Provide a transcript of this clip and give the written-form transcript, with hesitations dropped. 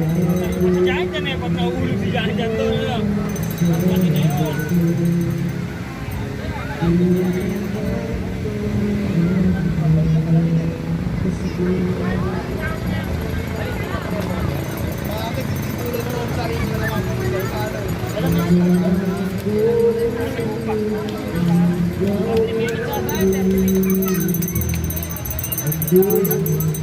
Si Jan Jan eh, pag nahulog si Jan Jan to, ano? Pati na yun. Thank you.